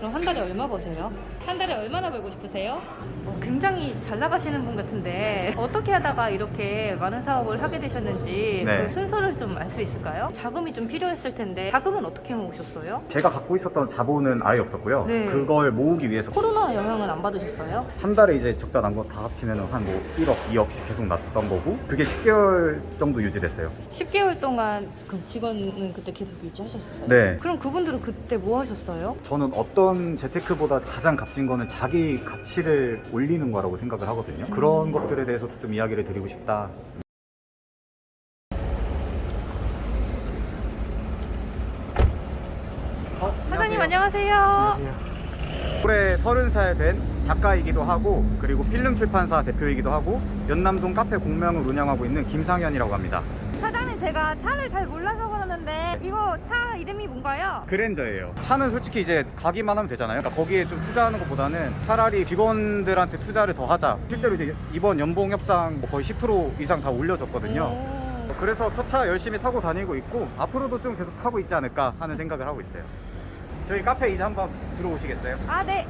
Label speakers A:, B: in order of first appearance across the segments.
A: 그럼 한 달에 얼마 버세요? 한 달에 얼마나 벌고 싶으세요? 굉장히 잘 나가시는 분 같은데 어떻게 하다가 이렇게 많은 사업을 하게 되셨는지
B: 네.
A: 그 순서를 좀 알 수 있을까요? 자금이 좀 필요했을 텐데 자금은 어떻게 모으셨어요?
B: 제가 갖고 있었던 자본은 아예 없었고요.
A: 네.
B: 그걸 모으기 위해서
A: 코로나 영향은 안 받으셨어요?
B: 한 달에 이제 적자 난 거 다 합치면 한 뭐 1억, 2억씩 계속 났던 거고, 그게 10개월 정도 유지됐어요.
A: 10개월 동안 그 직원은 그때 계속 유지하셨어요?
B: 네.
A: 그럼 그분들은 그때 뭐 하셨어요?
B: 저는 어떤 재테크보다 가장 값진 거는 자기 가치를 올리는 거라고 생각을 하거든요. 그런 것들에 대해서도 좀 이야기를 드리고 싶다.
A: 사장님 안녕하세요.
B: 올해 30살 된 작가이기도 하고, 그리고 필름 출판사 대표이기도 하고, 연남동 카페 공명을 운영하고 있는 김상현이라고 합니다.
A: 사장님 제가 차를 잘 몰라서 그러는데 이거 차 이름이 뭔가요?
B: 그랜저예요. 차는 솔직히 이제 가기만 하면 되잖아요. 그러니까 거기에 좀 투자하는 것보다는 차라리 직원들한테 투자를 더 하자. 실제로 이제 이번 연봉 협상 거의 10% 이상 다 올려줬거든요. 그래서 첫 차 열심히 타고 다니고 있고, 앞으로도 좀 계속 타고 있지 않을까 하는 생각을 하고 있어요. 저희 카페 이제 한번 들어오시겠어요?
A: 아, 네.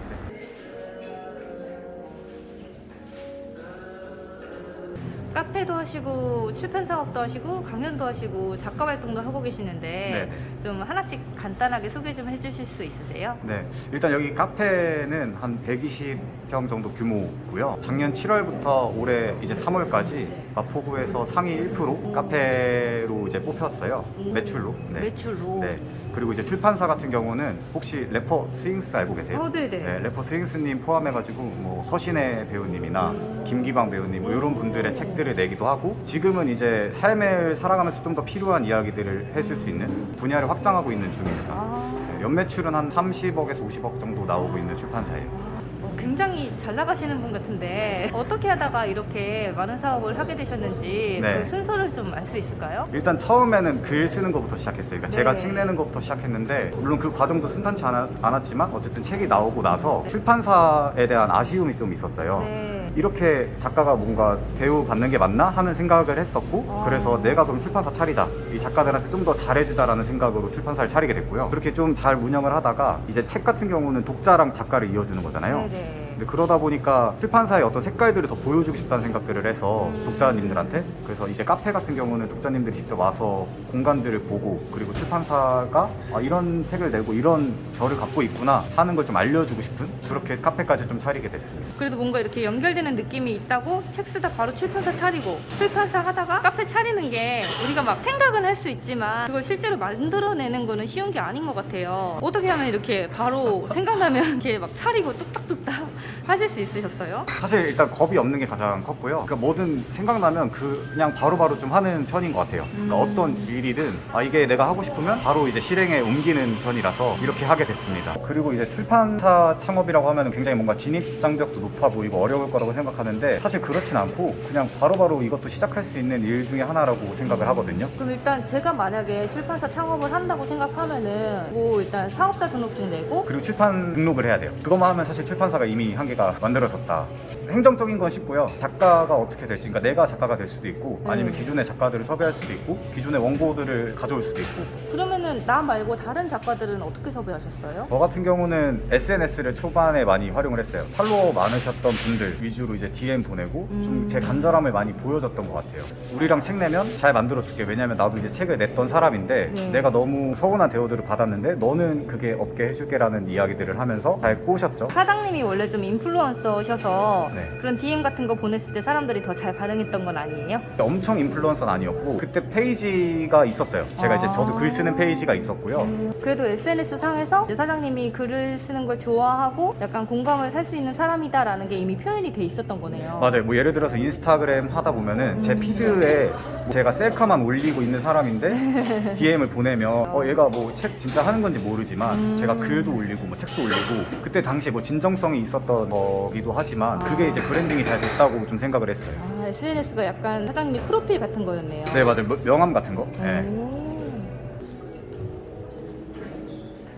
A: 카페도 하시고 출판 사업도 하시고 강연도 하시고 작가 활동도 하고 계시는데 좀 하나씩 간단하게 소개 좀 해주실 수 있으세요?
B: 네, 일단 여기 카페는 한 120평 정도 규모고요. 작년 7월부터 올해 이제 3월까지 마포구에서 상위 1% 카페로 이제 뽑혔어요. 매출로. 네.
A: 매출로.
B: 네. 그리고 이제 출판사 같은 경우는 혹시 래퍼 스윙스 알고 계세요?
A: 네네.
B: 네, 래퍼 스윙스님 포함해가지고 뭐 서신혜 배우님이나 김기방 배우님 뭐 이런 분들의 책들을 내기도 하고, 지금은 이제 삶을 살아가면서 좀 더 필요한 이야기들을 해줄 수 있는 분야를 확장하고 있는 중입니다. 네, 연매출은 한 30억에서 50억 정도 나오고 있는 출판사예요.
A: 굉장히 잘 나가시는 분 같은데 어떻게 하다가 이렇게 많은 사업을 하게 되셨는지
B: 네.
A: 그 순서를 좀 알 수 있을까요?
B: 일단 처음에는 글 쓰는 것부터 시작했어요. 그러니까
A: 네.
B: 제가 책 내는 것부터 시작했는데, 물론 그 과정도 순탄치 않았지만 어쨌든 책이 나오고 나서 출판사에 대한 아쉬움이 좀 있었어요.
A: 네.
B: 이렇게 작가가 뭔가 대우받는 게 맞나 하는 생각을 했었고, 그래서 내가 그럼 출판사 차리자, 이 작가들한테 좀 더 잘해주자라는 생각으로 출판사를 차리게 됐고요. 그렇게 좀 잘 운영을 하다가 이제 책 같은 경우는 독자랑 작가를 이어주는 거잖아요.
A: 네네.
B: 근데 그러다 보니까 출판사의 어떤 색깔들을 더 보여주고 싶다는 생각들을 해서 독자님들한테, 그래서 이제 카페 같은 경우는 독자님들이 직접 와서 공간들을 보고, 그리고 출판사가 이런 책을 내고 이런 결을 갖고 있구나 하는 걸 좀 알려주고 싶은, 그렇게 카페까지 좀 차리게 됐습니다.
A: 그래도 뭔가 이렇게 연결되는 느낌이 있다고 책 쓰다 바로 출판사 차리고, 출판사 하다가 카페 차리는 게 우리가 막 생각은 할 수 있지만 그걸 실제로 만들어내는 거는 쉬운 게 아닌 것 같아요. 어떻게 하면 이렇게 바로 생각나면 이렇게 막 차리고 뚝딱뚝딱 하실 수 있으셨어요?
B: 사실 일단 겁이 없는 게 가장 컸고요. 그러니까 뭐든 생각나면 그냥 바로바로 좀 하는 편인 것 같아요. 그러니까 어떤 일이든 이게 내가 하고 싶으면 바로 이제 실행에 옮기는 편이라서 이렇게 하게 됐습니다. 그리고 이제 출판사 창업이라고 하면 굉장히 뭔가 진입 장벽도 높아 보이고 어려울 거라고 생각하는데, 사실 그렇진 않고 그냥 바로바로 이것도 시작할 수 있는 일 중에 하나라고 생각을 하거든요.
A: 그럼 일단 제가 만약에 출판사 창업을 한다고 생각하면은 뭐 일단 사업자 등록증 내고,
B: 그리고 출판 등록을 해야 돼요. 그것만 하면 사실 출판사가 이미 한 개가 만들어졌다. 행정적인 건 쉽고요. 작가가 어떻게 될지, 그러니까 내가 작가가 될 수도 있고, 아니면 기존의 작가들을 섭외할 수도 있고, 기존의 원고들을 가져올 수도 있고.
A: 그러면은 나 말고 다른 작가들은 어떻게 섭외하셨어요?
B: 저 같은 경우는 SNS를 초반에 많이 활용을 했어요. 팔로워 많으셨던 분들 위주로 이제 DM 보내고 좀 제 간절함을 많이 보여줬던 것 같아요. 우리랑 책 내면 잘 만들어줄게. 왜냐면 나도 이제 책을 냈던 사람인데 내가 너무 서운한 대우들을 받았는데 너는 그게 없게 해줄게라는 이야기들을 하면서 잘 꼬셨죠.
A: 사장님이 원래 좀 인플루언서셔서
B: 네.
A: 그런 DM 같은 거 보냈을 때 사람들이 더 잘 반응했던 건 아니에요?
B: 엄청 인플루언서는 아니었고, 그때 페이지가 있었어요. 제가 이제 저도 글 쓰는 페이지가 있었고요.
A: 그래도 SNS 상에서 사장님이 글을 쓰는 걸 좋아하고 약간 공감을 살 수 있는 사람이다라는 게 이미 표현이 돼 있었던 거네요.
B: 맞아요. 뭐 예를 들어서 인스타그램 하다 보면은 제 피드에 제가 셀카만 올리고 있는 사람인데 DM을 보내면 얘가 뭐 책 진짜 하는 건지 모르지만 제가 글도 올리고 뭐 책도 올리고, 그때 당시에 뭐 진정성이 있었던 거기도 하지만 그게 이제 브랜딩이 잘 됐다고 좀 생각을 했어요.
A: SNS가 약간 사장님이 프로필 같은 거였네요.
B: 네, 맞아요. 명함 같은 거. 네.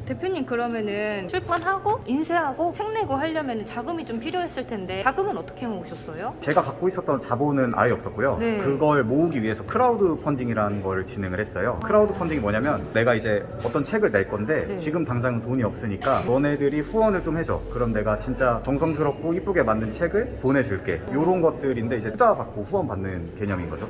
A: 대표님 그러면은 출판하고 인쇄하고 책 내고 하려면 자금이 좀 필요했을 텐데 자금은 어떻게 모으셨어요?
B: 제가 갖고 있었던 자본은 아예 없었고요.
A: 네.
B: 그걸 모으기 위해서 크라우드 펀딩이라는 걸 진행을 했어요. 크라우드 펀딩이 뭐냐면 내가 이제 어떤 책을 낼 건데
A: 네.
B: 지금 당장은 돈이 없으니까 너네들이 후원을 좀 해줘. 그럼 내가 진짜 정성스럽고 이쁘게 만든 책을 보내줄게. 이런 것들인데 이제 투자 받고 후원 받는 개념인 거죠.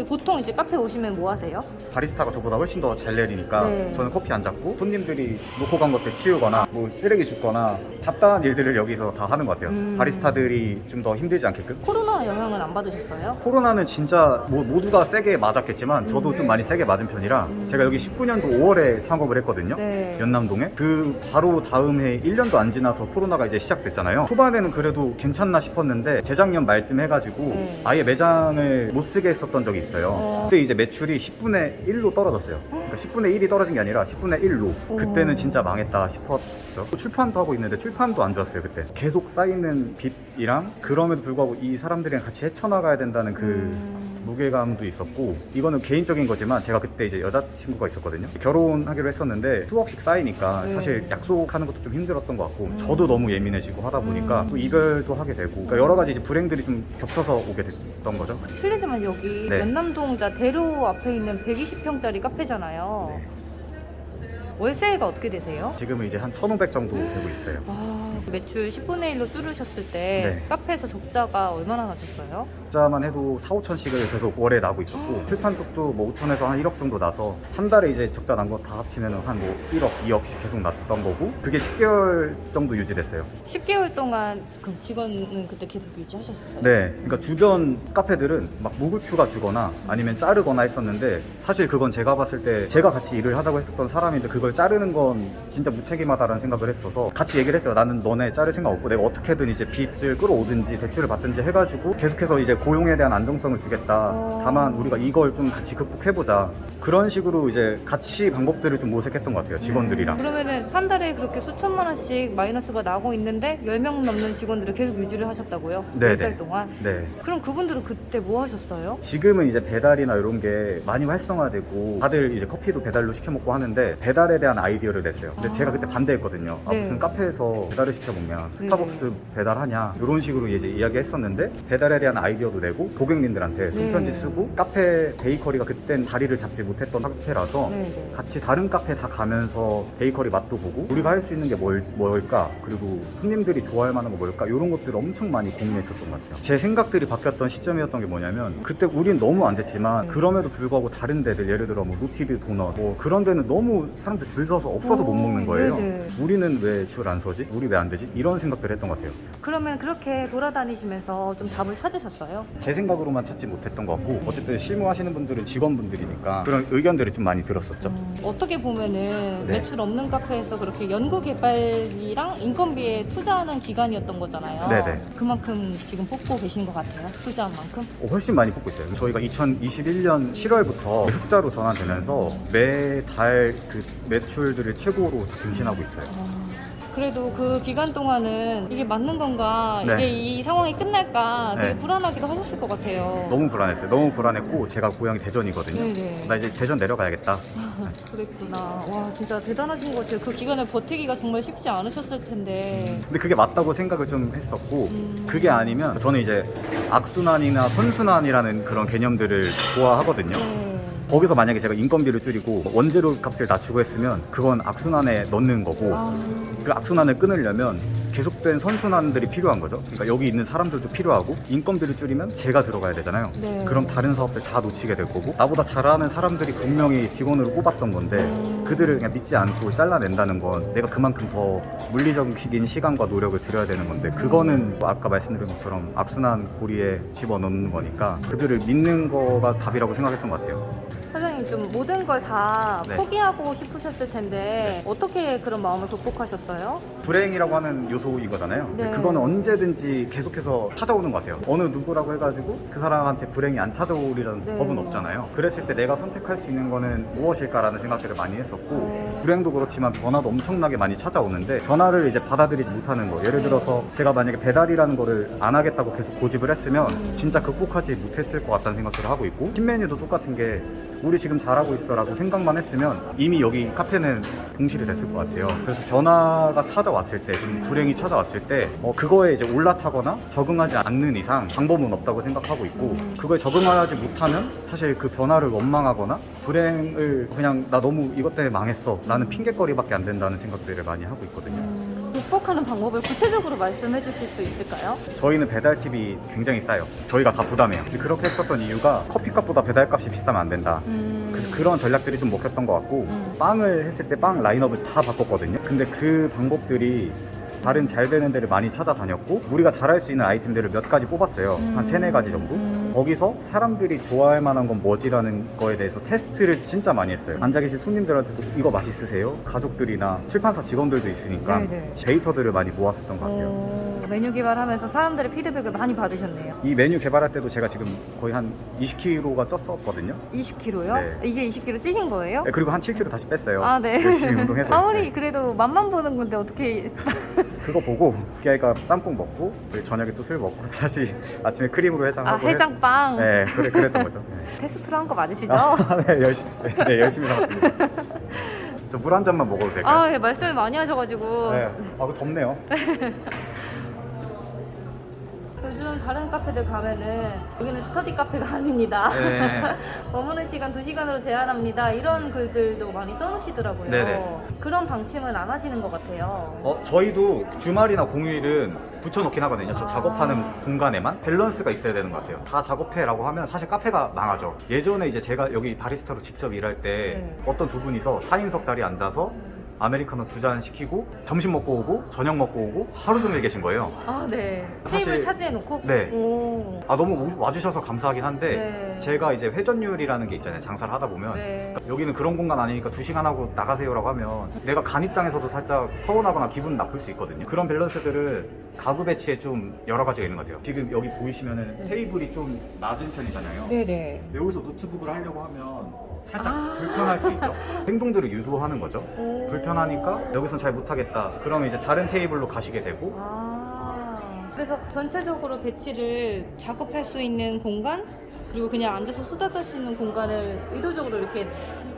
A: 보통 이제 카페 오시면 뭐 하세요?
B: 바리스타가 저보다 훨씬 더 잘 내리니까
A: 네.
B: 저는 커피 안 잡고 손님들이 놓고 간 것들 치우거나 뭐 쓰레기 줍거나 잡다한 일들을 여기서 다 하는 것 같아요. 바리스타들이 좀 더 힘들지 않게끔.
A: 코로나 영향은 안 받으셨어요?
B: 코로나는 진짜 모두가 세게 맞았겠지만 저도 좀 많이 세게 맞은 편이라 제가 여기 19년도 5월에 창업을 했거든요.
A: 네.
B: 연남동에. 그 바로 다음 해 1년도 안 지나서 코로나가 이제 시작됐잖아요. 초반에는 그래도 괜찮나 싶었는데 재작년 말쯤 해가지고
A: 네.
B: 아예 매장을 못 쓰게 했었던 적이 있어요. 그때 이제 매출이 10분의 1로 떨어졌어요. 그러니까 10분의 1이 떨어진 게 아니라 10분의 1로. 그때는 진짜 망했다 싶었죠. 출판도 하고 있는데 출판도 안 좋았어요 그때. 계속 쌓이는 빚이랑 그럼에도 불구하고 이 사람들이랑 같이 헤쳐나가야 된다는 그 무게감도 있었고, 이거는 개인적인 거지만 제가 그때 이제 여자친구가 있었거든요. 결혼하기로 했었는데 수억씩 쌓이니까
A: 네.
B: 사실 약속하는 것도 좀 힘들었던 것 같고 저도 너무 예민해지고 하다 보니까 또 이별도 하게 되고, 그러니까 여러 가지 이제 불행들이 좀 겹쳐서 오게 됐던 거죠.
A: 실례지만 여기
B: 네.
A: 연남동자 대로 앞에 있는 120평짜리 카페잖아요. 월세가 어떻게 되세요?
B: 지금은 이제 한 1,500 정도 되고 있어요.
A: 매출 10분의 1로 줄으셨을 때
B: 네.
A: 카페에서 적자가 얼마나 나셨어요?
B: 적자만 해도 4, 5천씩을 계속 월에 나고 있었고 출판 쪽도 뭐 5천에서 한 1억 정도 나서 한 달에 이제 적자 난 거 다 합치면 한 뭐 1억, 2억씩 계속 났던 거고, 그게 10개월 정도 유지됐어요.
A: 10개월 동안 그럼 직원은 그때 계속 유지하셨어요?
B: 네, 그러니까 주변 카페들은 막 무급휴가 주거나 아니면 자르거나 했었는데 사실 그건 제가 봤을 때 제가 같이 일을 하자고 했었던 사람인데 그걸 자르는 건 진짜 무책임하다라는 생각을 했어서 같이 얘기를 했죠. 나는 너네 자를 생각 없고 내가 어떻게든 이제 빚을 끌어오든지 대출을 받든지 해가지고 계속해서 이제 고용에 대한 안정성을 주겠다. 다만 우리가 이걸 좀 같이 극복해보자. 그런 식으로 이제 같이 방법들을 좀 모색했던 것 같아요, 직원들이랑.
A: 그러면은 한 달에 그렇게 수천만 원씩 마이너스가 나고 있는데 10명 넘는 직원들을 계속 유지를 하셨다고요?
B: 네네.
A: 10달 동안?
B: 네.
A: 그럼 그분들은 그때 뭐 하셨어요?
B: 지금은 이제 배달이나 이런 게 많이 활성화되고 다들 이제 커피도 배달로 시켜 먹고 하는데 배달에 대한 아이디어를 냈어요. 근데 제가 그때 반대했거든요.
A: 네.
B: 무슨 카페에서 배달을 시켜 먹냐, 스타벅스 배달하냐 이런 식으로 이제 이야기했었는데 배달에 대한 아이디어도 내고 고객님들한테 손편지 쓰고 카페 베이커리가 그땐 자리를 잡지 못했던 카페라서
A: 네.
B: 같이 다른 카페 다 가면서 베이커리 맛도 보고 우리가 할 수 있는 게 뭘까, 그리고 손님들이 좋아할 만한 거 뭘까, 이런 것들을 엄청 많이 고민했었던 것 같아요. 제 생각들이 바뀌었던 시점이었던 게 뭐냐면 그때 우린 너무 안 됐지만 그럼에도 불구하고 다른 데들, 예를 들어 뭐 노티드 도넛 뭐 그런 데는 너무 사람들 줄 서서 없어서 못 먹는 거예요.
A: 네네.
B: 우리는 왜 줄 안 서지? 우리 왜 안 되지? 이런 생각들을 했던 것 같아요.
A: 그러면 그렇게 돌아다니시면서 좀 답을 찾으셨어요?
B: 제 생각으로만 찾지 못했던 것 같고 어쨌든 실무하시는 분들은 직원분들이니까 그런 의견들을 좀 많이 들었었죠.
A: 어떻게 보면은
B: 네.
A: 매출 없는 카페에서 그렇게 연구개발이랑 인건비에 투자하는 기간이었던 거잖아요.
B: 네네.
A: 그만큼 지금 뽑고 계신 것 같아요. 투자한 만큼.
B: 훨씬 많이 뽑고 있어요. 저희가 2021년 7월부터 흑자로 전환되면서 매달 그 매출들을 최고로 갱신하고 있어요.
A: 그래도 그 기간 동안은 이게 맞는 건가,
B: 네.
A: 이게 이 상황이 끝날까 되게
B: 네.
A: 불안하기도 하셨을 것 같아요.
B: 너무 불안했어요. 너무 불안했고 제가 고향이 대전이거든요.
A: 네네.
B: 나 이제 대전 내려가야겠다.
A: 그랬구나. 와, 진짜 대단하신 것 같아요. 그 기간을 버티기가 정말 쉽지 않으셨을 텐데.
B: 근데 그게 맞다고 생각을 좀 했었고 그게 아니면 저는 이제 악순환이나 선순환이라는 그런 개념들을 좋아하거든요.
A: 네.
B: 거기서 만약에 제가 인건비를 줄이고 원재료 값을 낮추고 했으면 그건 악순환에 넣는 거고 그 악순환을 끊으려면 계속된 선순환들이 필요한 거죠. 그러니까 여기 있는 사람들도 필요하고 인건비를 줄이면 제가 들어가야 되잖아요.
A: 네.
B: 그럼 다른 사업들 다 놓치게 될 거고 나보다 잘하는 사람들이 분명히 직원으로 뽑았던 건데 그들을 그냥 믿지 않고 잘라낸다는 건 내가 그만큼 더 물리적인 시간과 노력을 들여야 되는 건데 그거는 뭐 아까 말씀드린 것처럼 악순환 고리에 집어넣는 거니까 그들을 믿는 거가 답이라고 생각했던 것 같아요.
A: 사장님, 좀 모든 걸 다
B: 네.
A: 포기하고 싶으셨을 텐데 어떻게 그런 마음을 극복하셨어요?
B: 불행이라고 하는 요소인 거잖아요. 근데
A: 네.
B: 그거는 언제든지 계속해서 찾아오는 것 같아요. 어느 누구라고 해가지고 그 사람한테 불행이 안 찾아오리라는
A: 네.
B: 법은 없잖아요. 그랬을 때 내가 선택할 수 있는 거는 무엇일까라는 생각들을 많이 했었고 불행도 그렇지만 변화도 엄청나게 많이 찾아오는데 변화를 이제 받아들이지 못하는 거. 예를 들어서 제가 만약에 배달이라는 거를 안 하겠다고 계속 고집을 했으면 진짜 극복하지 못했을 것 같다는 생각들을 하고 있고, 신메뉴도 똑같은 게 우리 지금 잘하고 있어 라고 생각만 했으면 이미 여기 카페는 동실이 됐을 것 같아요. 그래서 변화가 찾아왔을 때, 좀 불행이 찾아왔을 때 그거에 이제 올라타거나 적응하지 않는 이상 방법은 없다고 생각하고 있고, 그거에 적응하지 못하면 사실 그 변화를 원망하거나 불행을 그냥 나 너무 이것 때문에 망했어 라는 핑계거리밖에 안 된다는 생각들을 많이 하고 있거든요.
A: 극복하는 방법을 구체적으로 말씀해 주실 수 있을까요?
B: 저희는 배달팁이 굉장히 싸요. 저희가 다 부담해요. 그렇게 했었던 이유가 커피값보다 배달값이 비싸면 안 된다. 그래서 그런 전략들이 좀 먹혔던 것 같고, 빵을 했을 때 빵 라인업을 다 바꿨거든요. 근데 그 방법들이 다른 잘 되는 데를 많이 찾아다녔고, 우리가 잘할 수 있는 아이템들을 몇 가지 뽑았어요. 한 3-4가지 정도. 거기서 사람들이 좋아할 만한 건 뭐지라는 거에 대해서 테스트를 진짜 많이 했어요. 앉아 계신 손님들한테도 이거 맛있으세요? 가족들이나 출판사 직원들도 있으니까
A: 네네.
B: 데이터들을 많이 모았었던 것 같아요.
A: 메뉴 개발하면서 사람들의 피드백을 많이 받으셨네요.
B: 이 메뉴 개발할 때도 제가 지금 거의 한 20kg가 쪘었거든요.
A: 20kg요?
B: 네.
A: 이게 20kg 찌신 거예요?
B: 네, 그리고 한 7kg 다시 뺐어요.
A: 아, 네.
B: 열심히 운동해서.
A: 아무리
B: 네.
A: 그래도 맛만 보는 건데 어떻게
B: 그거 보고 걔가 짬뽕 먹고 그리고 저녁에 또 술 먹고 다시 아침에 크림으로 해장하고
A: 해장빵.
B: 네, 그랬던 거죠. 네.
A: 테스트로 한 거 맞으시죠?
B: 네, 열심히 나왔습니다. 저 물 한 잔만 먹어도 될까요?
A: 예, 말씀을 많이 하셔가지고.
B: 네. 그거 덥네요.
A: 요즘 다른 카페들 가면은 여기는 스터디 카페가 아닙니다.
B: 네.
A: 머무는 시간 2시간으로 제한합니다. 이런 글들도 많이 써놓으시더라고요.
B: 네네.
A: 그런 방침은 안 하시는 것 같아요.
B: 저희도 주말이나 공휴일은 붙여놓긴 하거든요. 저 작업하는 공간에만 밸런스가 있어야 되는 것 같아요. 다 작업해라고 하면 사실 카페가 망하죠. 예전에 이제 제가 여기 바리스타로 직접 일할 때
A: 네.
B: 어떤 두 분이서 4인석 자리에 앉아서 아메리카노 2잔 시키고 점심 먹고 오고 저녁 먹고 오고 하루 종일 계신 거예요.
A: 아, 네.
B: 사실-
A: 테이블 차지해놓고?
B: 네.
A: 오.
B: 너무 와주셔서 감사하긴 한데
A: 네.
B: 제가 이제 회전율이라는 게 있잖아요. 장사를 하다 보면
A: 네.
B: 여기는 그런 공간 아니니까 2시간 하고 나가세요라고 하면 내가 간 입장에서도 살짝 서운하거나 기분 나쁠 수 있거든요. 그런 밸런스들을 가구 배치에 좀 여러 가지가 있는 것 같아요. 지금 여기 보이시면은 테이블이 좀 낮은 편이잖아요.
A: 네네.
B: 여기서 노트북을 하려고 하면 살짝 불편할 수 있죠. 행동들을 유도하는 거죠.
A: 오.
B: 불편하니까 여기선 잘 못하겠다. 그러면 이제 다른 테이블로 가시게 되고.
A: 그래서 전체적으로 배치를 작업할 수 있는 공간, 그리고 그냥 앉아서 수다 떨 수 있는 공간을 의도적으로 이렇게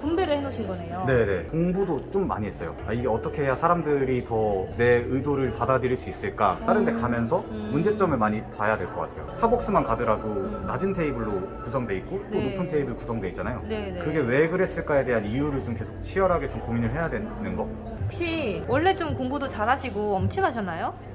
A: 분배를 해놓으신 거네요.
B: 네네. 공부도 좀 많이 했어요. 이게 어떻게 해야 사람들이 더 내 의도를 받아들일 수 있을까? 다른 데 가면서 문제점을 많이 봐야 될 것 같아요. 스타벅스만 가더라도 낮은 테이블로 구성돼 있고 또
A: 네.
B: 높은 테이블 구성돼 있잖아요.
A: 네네.
B: 그게 왜 그랬을까에 대한 이유를 좀 계속 치열하게 좀 고민을 해야 되는 거?
A: 혹시 원래 좀 공부도 잘하시고 엄친하셨나요?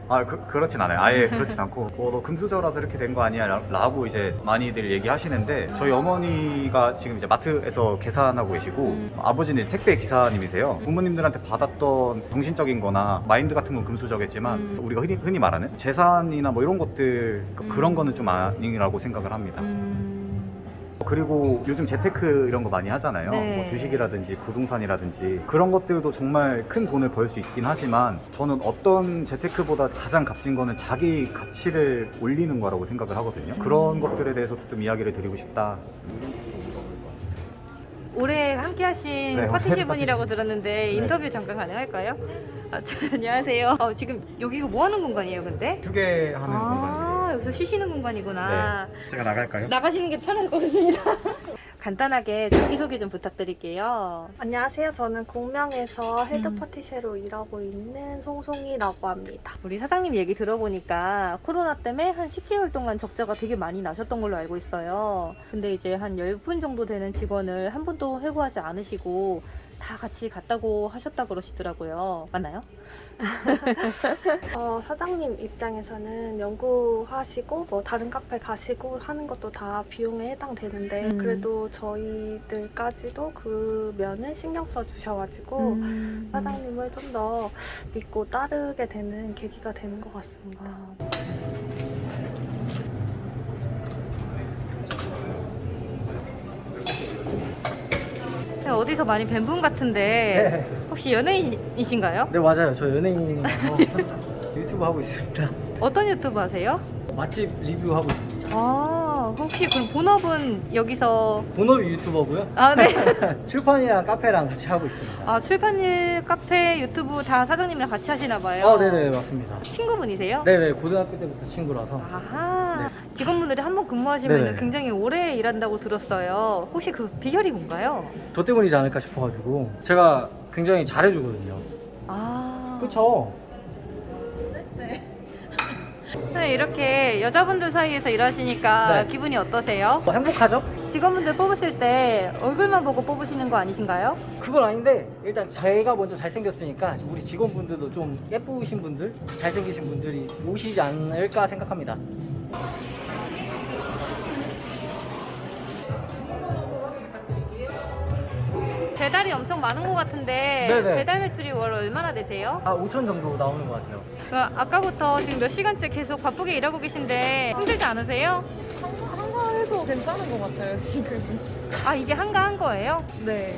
B: 그렇진 않아요. 아예 그렇진 않고 너 금수저라서 이렇게 된 거 아니야 라고 이제 많이들 얘기하시는데, 저희 어머니가 지금 이제 마트에서 계산하고 계시고 아버지는 택배 기사님이세요. 부모님들한테 받았던 정신적인 거나 마인드 같은 건 금수저겠지만 우리가 흔히 말하는 재산이나 뭐 이런 것들 그런 거는 좀 아니라고 생각을 합니다. 그리고 요즘 재테크 이런 거 많이 하잖아요.
A: 네.
B: 뭐 주식이라든지 부동산이라든지 그런 것들도 정말 큰 돈을 벌 수 있긴 하지만 저는 어떤 재테크보다 가장 값진 거는 자기 가치를 올리는 거라고 생각을 하거든요. 그런 것들에 대해서도 좀 이야기를 드리고 싶다.
A: 올해 함께 하신
B: 네,
A: 파티시 분이라고 들었는데 인터뷰 잠깐 가능할까요? 안녕하세요. 지금 여기가 뭐 하는 공간이에요, 근데?
B: 휴게하는 공간이에요.
A: 여기서 쉬시는 공간이구나.
B: 네. 제가 나갈까요?
A: 나가시는 게 편할 것 같습니다. 간단하게 자기소개 좀 부탁드릴게요.
C: 안녕하세요. 저는 공명에서 헤드 파티셰로 일하고 있는 송송이라고 합니다.
A: 우리 사장님 얘기 들어보니까 코로나 때문에 한 10개월 동안 적자가 되게 많이 나셨던 걸로 알고 있어요. 근데 이제 한 10분 정도 되는 직원을 한 분도 해고하지 않으시고 다 같이 갔다고 하셨다 그러시더라고요. 맞나요?
C: 사장님 입장에서는 연구하시고 뭐 다른 카페 가시고 하는 것도 다 비용에 해당되는데 그래도 저희들까지도 그 면을 신경 써 주셔가지고 사장님을 좀 더 믿고 따르게 되는 계기가 되는 것 같습니다.
A: 어디서 많이 뵌 분 같은데 혹시 연예인이신가요?
D: 네 맞아요. 저 연예인이라서 유튜브 하고 있습니다.
A: 어떤 유튜브 하세요?
D: 맛집 리뷰하고 있습니다.
A: 혹시 그럼 본업은 여기서
D: 본업이 유튜버고요.
A: 아, 네.
D: 출판이랑 카페랑 같이 하고 있습니다.
A: 아, 출판일, 카페, 유튜브 다 사장님이랑 같이 하시나 봐요.
D: 네네 맞습니다.
A: 친구분이세요?
D: 네네 고등학교 때부터 친구라서.
A: 아하. 직원분들이 한 번 근무하시면
D: 네네.
A: 굉장히 오래 일한다고 들었어요. 혹시 그 비결이 뭔가요?
D: 저 때문이지 않을까 싶어가지고 제가 굉장히 잘해주거든요.
A: 아.
D: 그쵸?
A: 네, 이렇게 여자분들 사이에서 일하시니까
D: 네.
A: 기분이 어떠세요?
D: 행복하죠?
A: 직원분들 뽑으실 때 얼굴만 보고 뽑으시는 거 아니신가요?
D: 그건 아닌데 일단 제가 먼저 잘생겼으니까 우리 직원분들도 좀 예쁘신 분들, 잘생기신 분들이 오시지 않을까 생각합니다.
A: 배달이 엄청 많은 것 같은데
D: 네네.
A: 배달 매출이 월 얼마나 되세요?
D: 5천 정도 나오는 것 같아요.
A: 아까부터 지금 몇 시간째 계속 바쁘게 일하고 계신데 힘들지 않으세요?
E: 한가해서 괜찮은 것 같아요, 지금.
A: 아, 이게 한가한 거예요?
E: 네.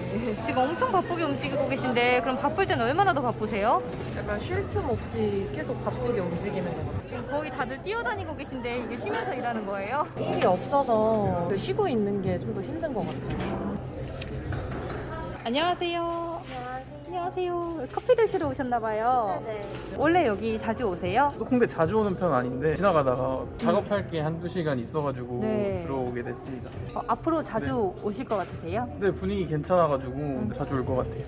A: 지금 엄청 바쁘게 움직이고 계신데 그럼 바쁠 때는 얼마나 더 바쁘세요?
E: 약간 쉴 틈 없이 계속 바쁘게 움직이는 것 같아요.
A: 지금 거의 다들 뛰어다니고 계신데 이게 쉬면서 일하는 거예요?
E: 일이 없어서 쉬고 있는 게 좀 더 힘든 것 같아요.
A: 안녕하세요. 안녕하세요. 커피 드시러 오셨나봐요.
C: 네.
A: 원래 여기 자주 오세요?
F: 홍대 자주 오는 편 아닌데 지나가다가 작업할 게 한두 시간 있어가지고
A: 네.
F: 들어오게 됐습니다.
A: 앞으로 자주 오실 것 같으세요?
F: 근데 분위기 괜찮아가지고 자주 올 것 같아요.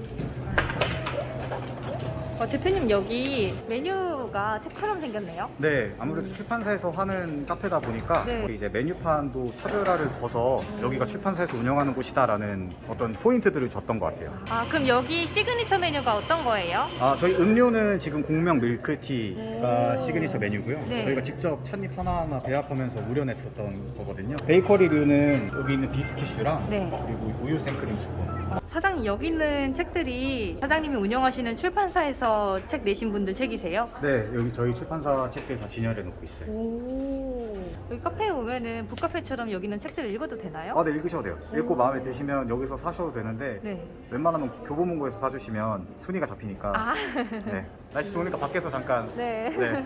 A: 대표님 여기 메뉴가 책처럼 생겼네요.
B: 네, 아무래도 출판사에서 하는 카페다 보니까
A: 네.
B: 이제 메뉴판도 차별화를 둬서 여기가 출판사에서 운영하는 곳이다라는 어떤 포인트들을 줬던 것 같아요.
A: 아, 그럼 여기 시그니처 메뉴가 어떤 거예요?
B: 저희 음료는 지금 공명 밀크티가
A: 오.
B: 시그니처 메뉴고요.
A: 네.
B: 저희가 직접 찻잎 하나하나 배합하면서 우려냈었던 거거든요. 베이커리류는 여기 있는 비스킷슈랑
A: 네.
B: 그리고 우유 생크림 스콘.
A: 사장님 여기 있는 책들이 사장님이 운영하시는 출판사에서 책 내신 분들 책이세요?
B: 네, 여기 저희 출판사 책들 다 진열해 놓고 있어요.
A: 오. 여기 카페에 오면은 북카페처럼 여기 있는 책들을 읽어도 되나요?
B: 네, 읽으셔도 돼요. 읽고 마음에 드시면 여기서 사셔도 되는데
A: 네.
B: 웬만하면 교보문고에서 사주시면 순위가 잡히니까.
A: 아.
B: 네. 날씨 좋으니까 밖에서 잠깐.
A: 네.
B: 네.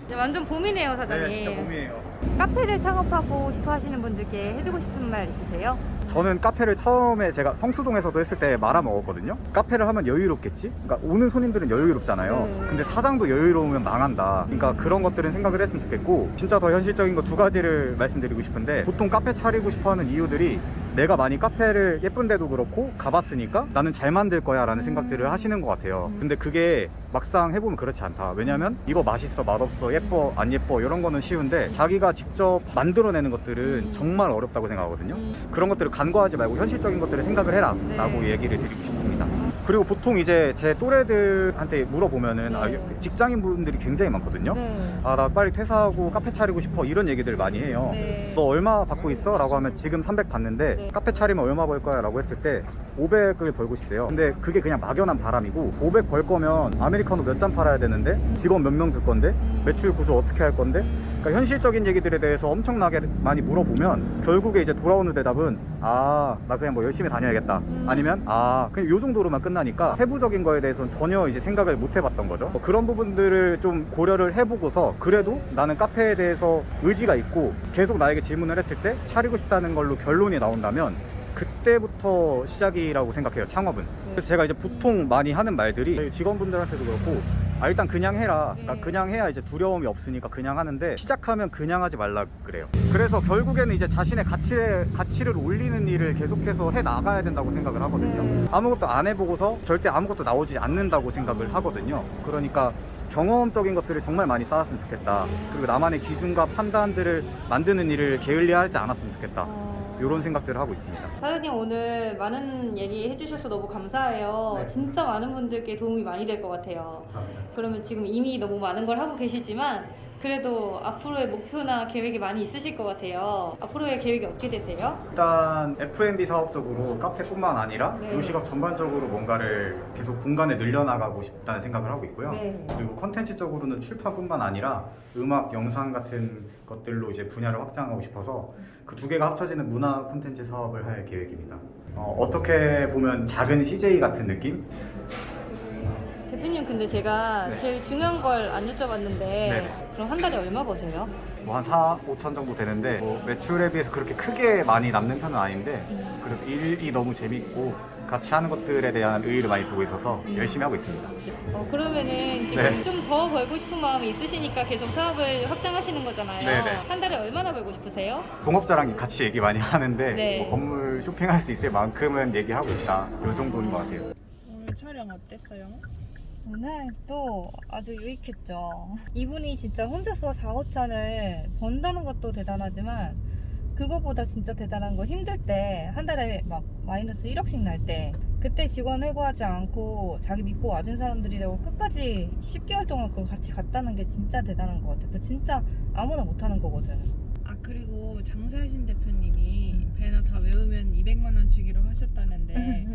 A: 이제 완전 봄이네요, 사장님.
B: 네, 진짜 봄이에요.
A: 카페를 창업하고 싶어 하시는 분들께 해주고 싶은 말 있으세요?
B: 저는 카페를 처음에 제가 성수동에서도 했을 때 말아먹었거든요. 카페를 하면 여유롭겠지? 그러니까 오는 손님들은 여유롭잖아요. 근데 사장도 여유로우면 망한다. 그러니까 그런 것들은 생각을 했으면 좋겠고, 진짜 더 현실적인 거 두 가지를 말씀드리고 싶은데, 보통 카페 차리고 싶어 하는 이유들이 내가 많이 카페를 예쁜데도 그렇고 가봤으니까 나는 잘 만들 거야 라는 생각들을 하시는 것 같아요. 근데 그게 막상 해보면 그렇지 않다. 왜냐면 이거 맛있어, 맛없어, 예뻐, 안 예뻐 이런 거는 쉬운데 자기가 직접 만들어내는 것들은 정말 어렵다고 생각하거든요. 그런 것들을 간과하지 말고 현실적인 것들을 생각을 해라 라고 얘기를 드리고 싶습니다. 그리고 보통 이제 제 또래들한테 물어보면은 직장인 분들이 굉장히 많거든요. 나 빨리 퇴사하고 카페 차리고 싶어 이런 얘기들 많이 해요.
A: 네.
B: 너 얼마 받고 있어? 라고 하면 지금 300 받는데 카페 차리면 얼마 벌 거야? 라고 했을 때 500을 벌고 싶대요. 근데 그게 그냥 막연한 바람이고, 500 벌 거면 아메리카노 몇 잔 팔아야 되는데 직원 몇 명 들 건데 매출 구조 어떻게 할 건데, 그러니까 현실적인 얘기들에 대해서 엄청나게 많이 물어보면 결국에 이제 돌아오는 대답은 나 그냥 뭐 열심히 다녀야겠다, 아니면 그냥 요 정도로만 끝나니까 세부적인 거에 대해서는 전혀 이제 생각을 못 해봤던 거죠. 그런 부분들을 좀 고려를 해보고서 그래도 나는 카페에 대해서 의지가 있고 계속 나에게 질문을 했을 때 차리고 싶다는 걸로 결론이 나온다면 그때부터 시작이라고 생각해요, 창업은. 그래서 제가 이제 보통 많이 하는 말들이 직원분들한테도 그렇고, 일단 그냥 해라. 그러니까 그냥 해야 이제 두려움이 없으니까 그냥 하는데, 시작하면 그냥 하지 말라 그래요. 그래서 결국에는 이제 자신의 가치를 올리는 일을 계속해서 해 나가야 된다고 생각을 하거든요. 아무것도 안 해보고서 절대 아무것도 나오지 않는다고 생각을 하거든요. 그러니까 경험적인 것들을 정말 많이 쌓았으면 좋겠다. 그리고 나만의 기준과 판단들을 만드는 일을 게을리하지 않았으면 좋겠다. 이런 생각들을 하고 있습니다.
A: 사장님 오늘 많은 얘기 해주셔서 너무 감사해요.
B: 네.
A: 진짜 많은 분들께 도움이 많이 될 것 같아요. 그러면 지금 이미 너무 많은 걸 하고 계시지만 그래도 앞으로의 목표나 계획이 많이 있으실 것 같아요. 앞으로의 계획이 어떻게 되세요?
B: 일단 F&B 사업적으로 카페뿐만 아니라
A: 네.
B: 요식업 전반적으로 뭔가를 계속 공간에 늘려나가고 싶다는 생각을 하고 있고요.
A: 네.
B: 그리고 컨텐츠적으로는 출판뿐만 아니라 음악, 영상 같은 것들로 이제 분야를 확장하고 싶어서 그 두 개가 합쳐지는 문화 콘텐츠 사업을 할 계획입니다. 어떻게 보면 작은 CJ 같은 느낌?
A: 대표님 근데 제가
B: 네.
A: 제일 중요한 걸 안 여쭤봤는데
B: 네네.
A: 그럼 한 달에 얼마 버세요?
B: 뭐 한 4, 5천 정도 되는데 뭐 매출에 비해서 그렇게 크게 많이 남는 편은 아닌데 그래도 일이 너무 재밌고 같이 하는 것들에 대한 의의를 많이 두고 있어서 열심히 하고 있습니다.
A: 그러면은 지금
B: 네.
A: 좀 더 벌고 싶은 마음이 있으시니까 계속 사업을 확장하시는 거잖아요.
B: 네네.
A: 한 달에 얼마나 벌고 싶으세요?
B: 동업자랑 같이 얘기 많이 하는데
A: 네.
B: 뭐 건물 쇼핑할 수 있을 만큼은 얘기하고 있다. 이 정도인 것 같아요.
E: 오늘 촬영 어땠어요?
A: 오늘 또 아주 유익했죠. 이분이 진짜 혼자서 4, 5천을 번다는 것도 대단하지만 그거보다 진짜 대단한 건 힘들 때 한 달에 막 마이너스 1억씩 날 때 그때 직원 해고하지 않고 자기 믿고 와준 사람들이라고 끝까지 10개월 동안 그걸 같이 갔다는 게 진짜 대단한 것 같아. 그 진짜 아무나 못하는 거거든.
E: 아 그리고 장사하신 대표님이 배너 다 외우면 200만 원 주기로 하셨다는데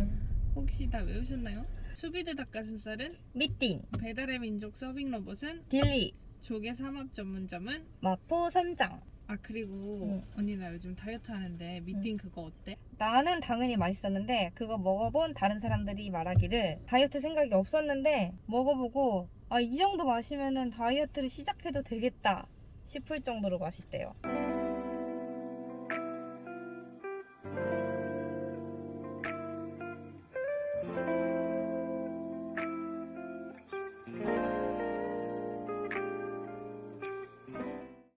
E: 혹시 다 외우셨나요? 수비드 닭가슴살은
A: 미팅,
E: 배달의 민족 서빙 로봇은
A: 딜리,
E: 조개 삼합 전문점은
A: 마포 선장.
E: 아 그리고 언니 나 요즘 다이어트 하는데 미팅 그거 어때?
A: 나는 당연히 맛있었는데 그거 먹어본 다른 사람들이 말하기를 다이어트 생각이 없었는데 먹어보고 아 이 정도 마시면은 다이어트를 시작해도 되겠다 싶을 정도로 맛있대요.